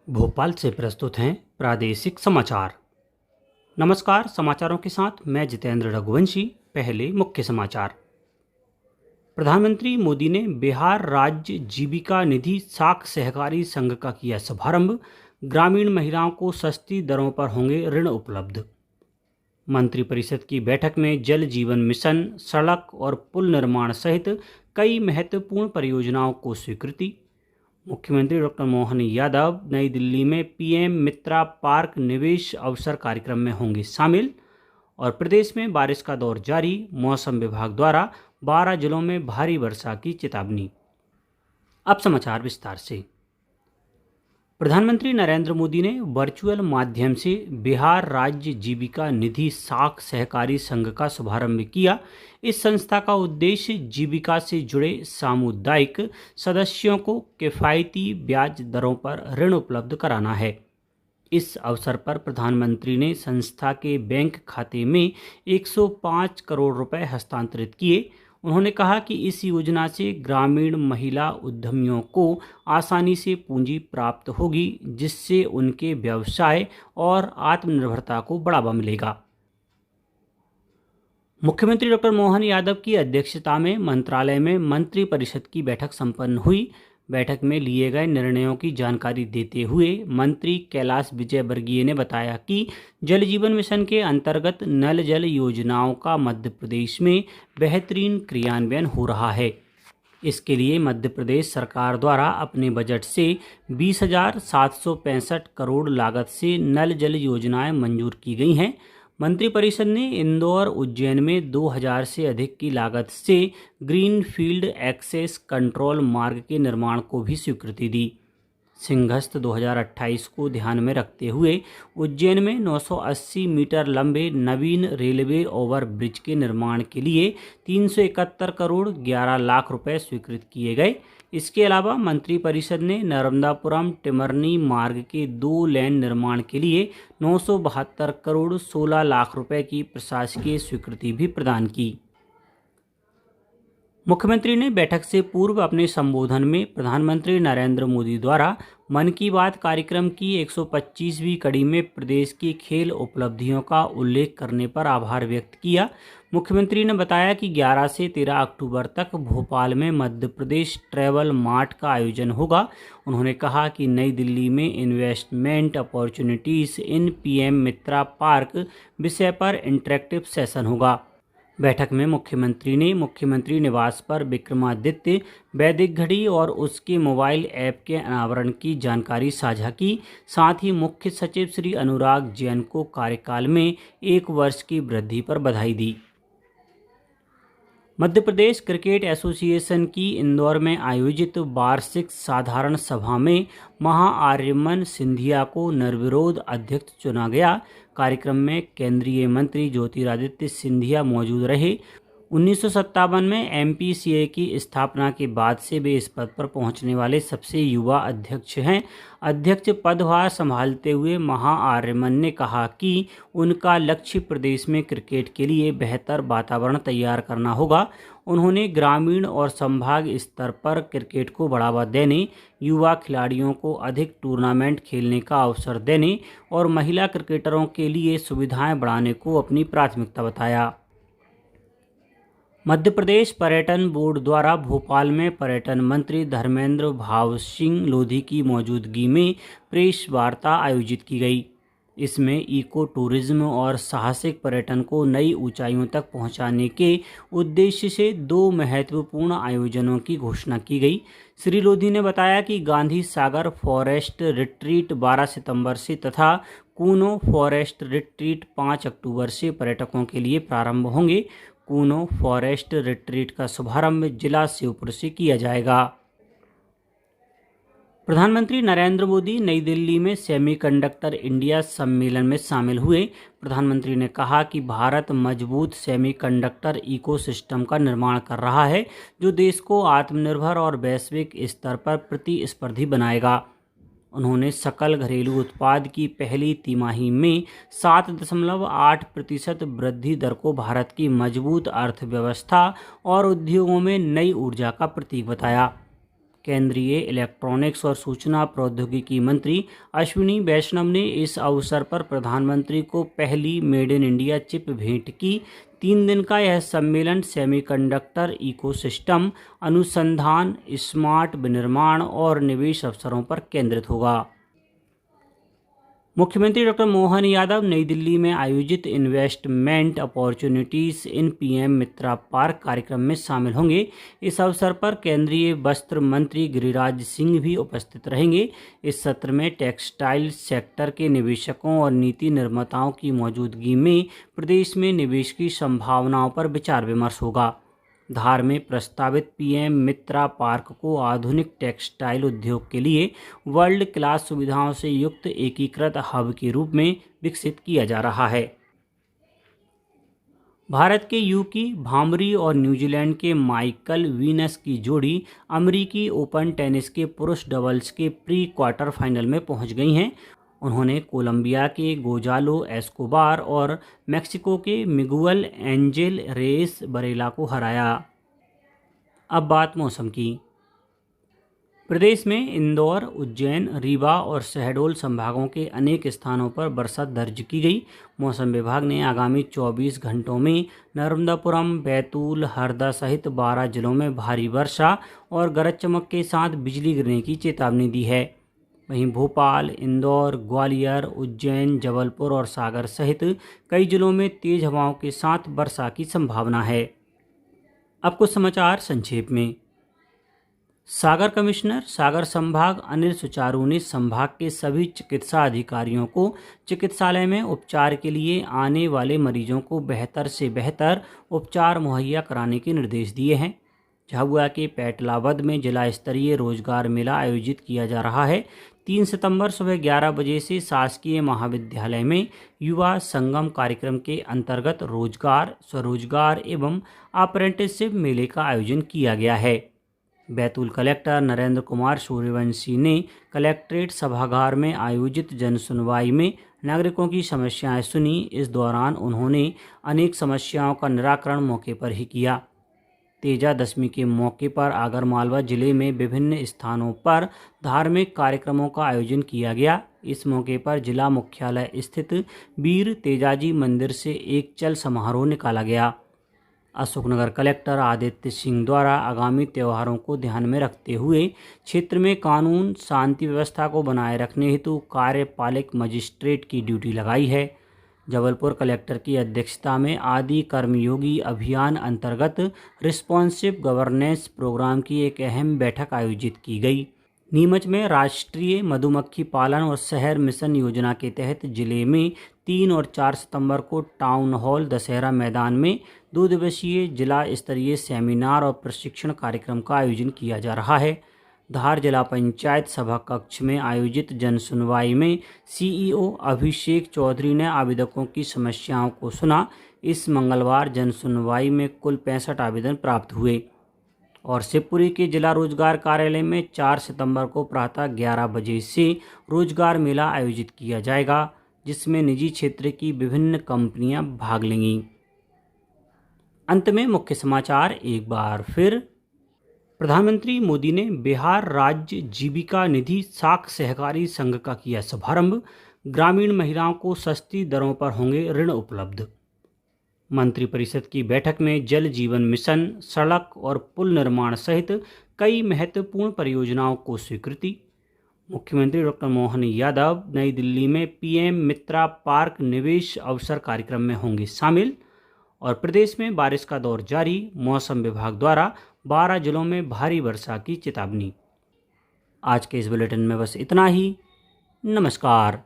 भोपाल से प्रस्तुत हैं प्रादेशिक समाचार। नमस्कार, समाचारों के साथ मैं जितेंद्र रघुवंशी। पहले मुख्य समाचार। प्रधानमंत्री मोदी ने बिहार राज्य जीविका निधि साख सहकारी संघ का किया शुभारंभ। ग्रामीण महिलाओं को सस्ती दरों पर होंगे ऋण उपलब्ध। मंत्रिपरिषद की बैठक में जल जीवन मिशन, सड़क और पुल निर्माण सहित कई महत्वपूर्ण परियोजनाओं को स्वीकृति। मुख्यमंत्री डॉक्टर मोहन यादव नई दिल्ली में पीएम मित्रा पार्क निवेश अवसर कार्यक्रम में होंगे शामिल। और प्रदेश में बारिश का दौर जारी, मौसम विभाग द्वारा 12 जिलों में भारी वर्षा की चेतावनी। अब समाचार विस्तार से। प्रधानमंत्री नरेंद्र मोदी ने वर्चुअल माध्यम से बिहार राज्य जीविका निधि साख सहकारी संघ का शुभारंभ किया। इस संस्था का उद्देश्य जीविका से जुड़े सामुदायिक सदस्यों को किफ़ायती ब्याज दरों पर ऋण उपलब्ध कराना है। इस अवसर पर प्रधानमंत्री ने संस्था के बैंक खाते में 105 करोड़ रुपए हस्तांतरित किए। उन्होंने कहा कि इस योजना से ग्रामीण महिला उद्यमियों को आसानी से पूंजी प्राप्त होगी, जिससे उनके व्यवसाय और आत्मनिर्भरता को बढ़ावा मिलेगा। मुख्यमंत्री डॉक्टर मोहन यादव की अध्यक्षता में मंत्रालय में मंत्रिपरिषद की बैठक संपन्न हुई। बैठक में लिए गए निर्णयों की जानकारी देते हुए मंत्री कैलाश विजयवर्गीय ने बताया कि जल जीवन मिशन के अंतर्गत नल जल योजनाओं का मध्य प्रदेश में बेहतरीन क्रियान्वयन हो रहा है। इसके लिए मध्य प्रदेश सरकार द्वारा अपने बजट से 20,765 करोड़ लागत से नल जल योजनाएं मंजूर की गई हैं। मंत्रिपरिषद ने इंदौर उज्जैन में 2000 से अधिक की लागत से ग्रीन फील्ड एक्सेस कंट्रोल मार्ग के निर्माण को भी स्वीकृति दी। सिंहस्थ 2028 को ध्यान में रखते हुए उज्जैन में 980 मीटर लंबे नवीन रेलवे ओवर ब्रिज के निर्माण के लिए 371 करोड़ 11 लाख रुपए स्वीकृत किए गए। इसके अलावा मंत्रिपरिषद ने नर्मदापुरम टिमरनी मार्ग के 2 लेन निर्माण के लिए 972 करोड़ 16 लाख रुपए की प्रशासकीय स्वीकृति भी प्रदान की। मुख्यमंत्री ने बैठक से पूर्व अपने संबोधन में प्रधानमंत्री नरेंद्र मोदी द्वारा मन की बात कार्यक्रम की 125वीं कड़ी में प्रदेश की खेल उपलब्धियों का उल्लेख करने पर आभार व्यक्त किया। मुख्यमंत्री ने बताया कि 11 से 13 अक्टूबर तक भोपाल में मध्य प्रदेश ट्रैवल मार्ट का आयोजन होगा। उन्होंने कहा कि नई दिल्ली में इन्वेस्टमेंट अपॉर्चुनिटीज़ इन पीएम मित्रा पार्क विषय पर इंटरेक्टिव सेशन होगा। बैठक में मुख्यमंत्री ने मुख्यमंत्री निवास पर विक्रमादित्य वैदिक घड़ी और उसके मोबाइल ऐप के अनावरण की जानकारी साझा की। साथ ही मुख्य सचिव श्री अनुराग जैन को कार्यकाल में 1 वर्ष की वृद्धि पर बधाई दी। मध्य प्रदेश क्रिकेट एसोसिएशन की इंदौर में आयोजित वार्षिक साधारण सभा में महाआर्यमन सिंधिया को निर्विरोध अध्यक्ष चुना गया। कार्यक्रम में केंद्रीय मंत्री ज्योतिरादित्य सिंधिया मौजूद रहे। 1957 में एमपीसीए की स्थापना के बाद से वे इस पद पर पहुंचने वाले सबसे युवा अध्यक्ष हैं। अध्यक्ष पदभार संभालते हुए महाआर्यमन ने कहा कि उनका लक्ष्य प्रदेश में क्रिकेट के लिए बेहतर वातावरण तैयार करना होगा। उन्होंने ग्रामीण और संभाग स्तर पर क्रिकेट को बढ़ावा देने, युवा खिलाड़ियों को अधिक टूर्नामेंट खेलने का अवसर देने और महिला क्रिकेटरों के लिए सुविधाएं बढ़ाने को अपनी प्राथमिकता बताया। मध्य प्रदेश पर्यटन बोर्ड द्वारा भोपाल में पर्यटन मंत्री धर्मेंद्र भाव सिंह लोधी की मौजूदगी में प्रेस वार्ता आयोजित की गई। इसमें इको टूरिज्म और साहसिक पर्यटन को नई ऊंचाइयों तक पहुंचाने के उद्देश्य से 2 महत्वपूर्ण आयोजनों की घोषणा की गई। श्री लोधी ने बताया कि गांधी सागर फॉरेस्ट रिट्रीट 12 सितंबर से तथा कूनो फॉरेस्ट रिट्रीट 5 अक्टूबर से पर्यटकों के लिए प्रारंभ होंगे। कूनो फॉरेस्ट रिट्रीट का शुभारंभ जिला श्योपुर से किया जाएगा। प्रधानमंत्री नरेंद्र मोदी नई दिल्ली में सेमीकंडक्टर इंडिया सम्मेलन में शामिल हुए। प्रधानमंत्री ने कहा कि भारत मजबूत सेमीकंडक्टर इकोसिस्टम का निर्माण कर रहा है, जो देश को आत्मनिर्भर और वैश्विक स्तर पर प्रतिस्पर्धी बनाएगा। उन्होंने सकल घरेलू उत्पाद की पहली तिमाही में 7.8% वृद्धि दर को भारत की मजबूत अर्थव्यवस्था और उद्योगों में नई ऊर्जा का प्रतीक बताया। केंद्रीय इलेक्ट्रॉनिक्स और सूचना प्रौद्योगिकी मंत्री अश्विनी वैष्णव ने इस अवसर पर प्रधानमंत्री को पहली मेड इन इंडिया चिप भेंट की। 3 दिन का यह सम्मेलन सेमीकंडक्टर इकोसिस्टम, अनुसंधान, स्मार्ट विनिर्माण और निवेश अवसरों पर केंद्रित होगा। मुख्यमंत्री डॉक्टर मोहन यादव नई दिल्ली में आयोजित investment opportunities in PM Mitra park कार्यक्रम में शामिल होंगे। इस अवसर पर केंद्रीय वस्त्र मंत्री गिरिराज सिंह भी उपस्थित रहेंगे। इस सत्र में टेक्सटाइल सेक्टर के निवेशकों और नीति निर्माताओं की मौजूदगी में प्रदेश में निवेश की संभावनाओं पर विचार विमर्श होगा। धार में प्रस्तावित पीएम मित्रा पार्क को आधुनिक टेक्सटाइल उद्योग के लिए वर्ल्ड क्लास सुविधाओं से युक्त एकीकृत हब के रूप में विकसित किया जा रहा है। भारत के यूकी भामरी और न्यूजीलैंड के माइकल वीनस की जोड़ी अमेरिकी ओपन टेनिस के पुरुष डबल्स के प्री क्वार्टर फाइनल में पहुंच गई हैं। उन्होंने कोलंबिया के गोजालो एस्कोबार और मेक्सिको के मिगुएल एंजेल रेस बरेला को हराया। अब बात मौसम की। प्रदेश में इंदौर, उज्जैन, रीवा और शहडोल संभागों के अनेक स्थानों पर बरसात दर्ज की गई। मौसम विभाग ने आगामी 24 घंटों में नर्मदापुरम, बैतूल, हरदा सहित 12 जिलों में भारी वर्षा और गरज चमक के साथ बिजली गिरने की चेतावनी दी है। वहीं भोपाल, इंदौर, ग्वालियर, उज्जैन, जबलपुर और सागर सहित कई जिलों में तेज हवाओं के साथ वर्षा की संभावना है। अब कुछ समाचार संक्षेप में। सागर कमिश्नर सागर संभाग अनिल सुचारू ने संभाग के सभी चिकित्सा अधिकारियों को चिकित्सालय में उपचार के लिए आने वाले मरीजों को बेहतर से बेहतर उपचार मुहैया कराने के निर्देश दिए हैं। झाबुआ के पैटलावद में जिला स्तरीय रोजगार मेला आयोजित किया जा रहा है। 3 सितंबर सुबह 11 बजे से शासकीय महाविद्यालय में युवा संगम कार्यक्रम के अंतर्गत रोजगार, स्वरोजगार एवं अप्रेंटिसशिप मेले का आयोजन किया गया है। बैतूल कलेक्टर नरेंद्र कुमार सूर्यवंशी ने कलेक्ट्रेट सभागार में आयोजित जनसुनवाई में नागरिकों की समस्याएं सुनी। इस दौरान उन्होंने अनेक समस्याओं का निराकरण मौके पर ही किया। तेजा दशमी के मौके पर आगरमालवा जिले में विभिन्न स्थानों पर धार्मिक कार्यक्रमों का आयोजन किया गया। इस मौके पर जिला मुख्यालय स्थित वीर तेजाजी मंदिर से एक चल समारोह निकाला गया। अशोकनगर कलेक्टर आदित्य सिंह द्वारा आगामी त्योहारों को ध्यान में रखते हुए क्षेत्र में कानून शांति व्यवस्था को बनाए रखने हेतु कार्यपालक मजिस्ट्रेट की ड्यूटी लगाई है। जबलपुर कलेक्टर की अध्यक्षता में आदि कर्मयोगी अभियान अंतर्गत रिस्पॉन्सिव गवर्नेंस प्रोग्राम की एक अहम बैठक आयोजित की गई। नीमच में राष्ट्रीय मधुमक्खी पालन और शहर मिशन योजना के तहत जिले में 3 और 4 सितंबर को टाउन हॉल दशहरा मैदान में 2 दिवसीय जिला स्तरीय सेमिनार और प्रशिक्षण कार्यक्रम का आयोजन किया जा रहा है। धार जिला पंचायत सभा कक्ष में आयोजित जनसुनवाई में सीईओ अभिषेक चौधरी ने आवेदकों की समस्याओं को सुना। इस मंगलवार जनसुनवाई में कुल 65 आवेदन प्राप्त हुए। और शिवपुरी के जिला रोजगार कार्यालय में 4 सितंबर को प्रातः 11 बजे से रोजगार मेला आयोजित किया जाएगा, जिसमें निजी क्षेत्र की विभिन्न कंपनियां भाग लेंगी। अंत में मुख्य समाचार एक बार फिर। प्रधानमंत्री मोदी ने बिहार राज्य जीविका निधि साख सहकारी संघ का किया शुभारंभ। ग्रामीण महिलाओं को सस्ती दरों पर होंगे ऋण उपलब्ध। मंत्रिपरिषद की बैठक में जल जीवन मिशन, सड़क और पुल निर्माण सहित कई महत्वपूर्ण परियोजनाओं को स्वीकृति। मुख्यमंत्री डॉक्टर मोहन यादव नई दिल्ली में पीएम मित्रा पार्क निवेश अवसर कार्यक्रम में होंगे शामिल। और प्रदेश में बारिश का दौर जारी, मौसम विभाग द्वारा 12 जिलों में भारी वर्षा की चेतावनी। आज के इस बुलेटिन में बस इतना ही। नमस्कार।